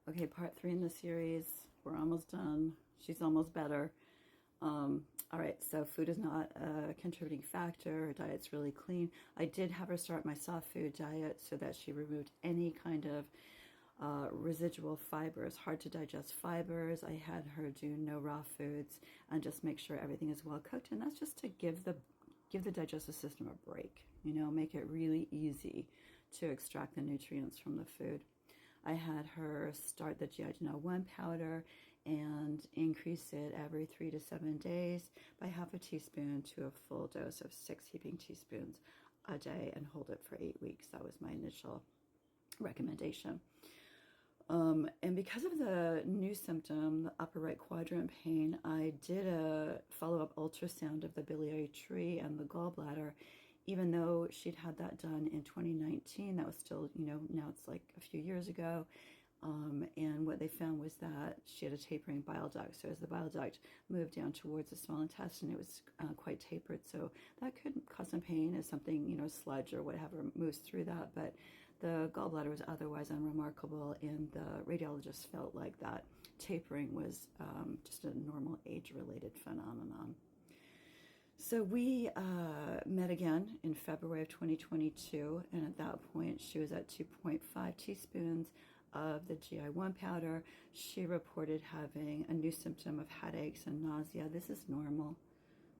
Okay, part 3 in the series. We're almost done. She's almost better. All right, so food is not a contributing factor. Her diet's really clean. I did have her start my soft food diet so that she removed any kind of residual fibers, hard to digest fibers. I had her do no raw foods and just make sure everything is well cooked. And that's just to give the digestive system a break, make it really easy to extract the nutrients from the food. I had her start the GI Janel One powder and increase it every 3 to 7 days by half a teaspoon to a full dose of 6 heaping teaspoons a day and hold it for 8 weeks. That was my initial recommendation. And because of the new symptom, the upper right quadrant pain, I did a follow-up ultrasound of the biliary tree and the gallbladder. Even though she'd had that done in 2019, that was still, now it's like a few years ago. And what they found was that she had a tapering bile duct. So as the bile duct moved down towards the small intestine, it was quite tapered. So that could cause some pain as something, sludge or whatever moves through that. But the gallbladder was otherwise unremarkable, and the radiologist felt like that tapering was just a normal age-related phenomenon. So we met again in February of 2022, and at that point she was at 2.5 teaspoons of the GI One powder. She reported having a new symptom of headaches and nausea. This is normal.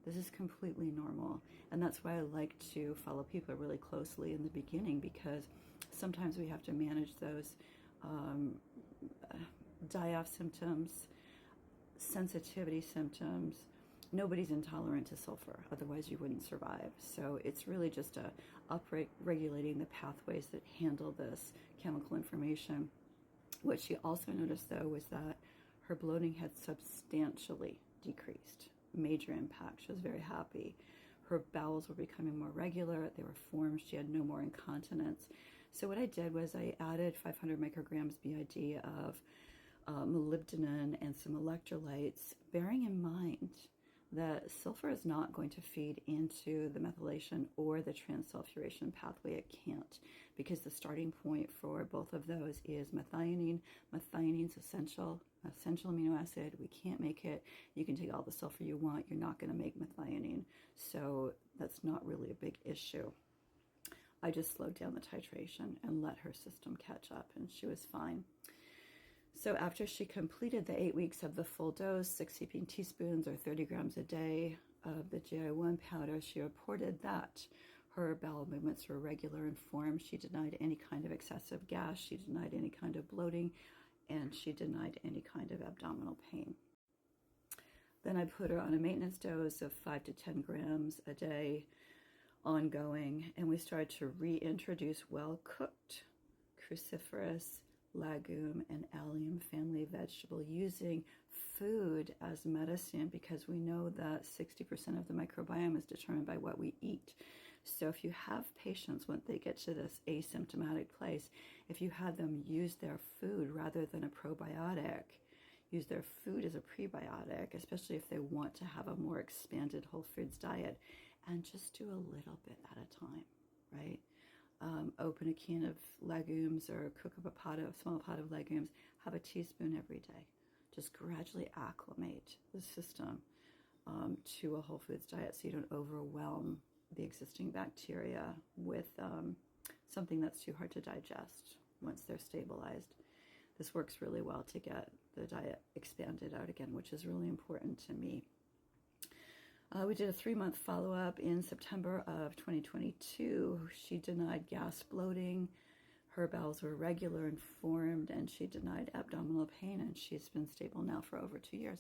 This is completely normal. And that's why I like to follow people really closely in the beginning, because sometimes we have to manage those die-off symptoms, sensitivity symptoms. Nobody's intolerant to sulfur, otherwise you wouldn't survive. So it's really just regulating the pathways that handle this chemical information. What she also noticed, though, was that her bloating had substantially decreased. Major impact. She was very happy. Her bowels were becoming more regular. They were formed. She had no more incontinence. So what I did was I added 500 micrograms BID of molybdenum and some electrolytes, bearing in mind that sulfur is not going to feed into the methylation or the transsulfuration pathway. It can't, because the starting point for both of those is methionine. Methionine is essential amino acid. We can't make it. You can take all the sulfur you want. You're not going to make methionine. So that's not really a big issue. I just slowed down the titration and let her system catch up, and she was fine. So after she completed the 8 weeks of the full dose, 6 heaping teaspoons or 30 grams a day of the GI One powder, she reported that her bowel movements were regular and formed. She denied any kind of excessive gas. She denied any kind of bloating, and she denied any kind of abdominal pain. Then I put her on a maintenance dose of 5 to 10 grams a day ongoing, and we started to reintroduce well-cooked cruciferous legume and allium family vegetable, using food as medicine, because we know that 60% of the microbiome is determined by what we eat. So if you have patients, when they get to this asymptomatic place, if you have them use their food rather than a probiotic, use their food as a prebiotic, especially if they want to have a more expanded whole foods diet, and just do a little bit at a time, right? Open a can of legumes or cook up a small pot of legumes, have a teaspoon every day. Just gradually acclimate the system to a whole foods diet so you don't overwhelm the existing bacteria with something that's too hard to digest once they're stabilized. This works really well to get the diet expanded out again, which is really important to me. We did a 3-month follow-up in September of 2022. She denied gas, bloating. Her bowels were regular and formed, and she denied abdominal pain, and she's been stable now for over 2 years.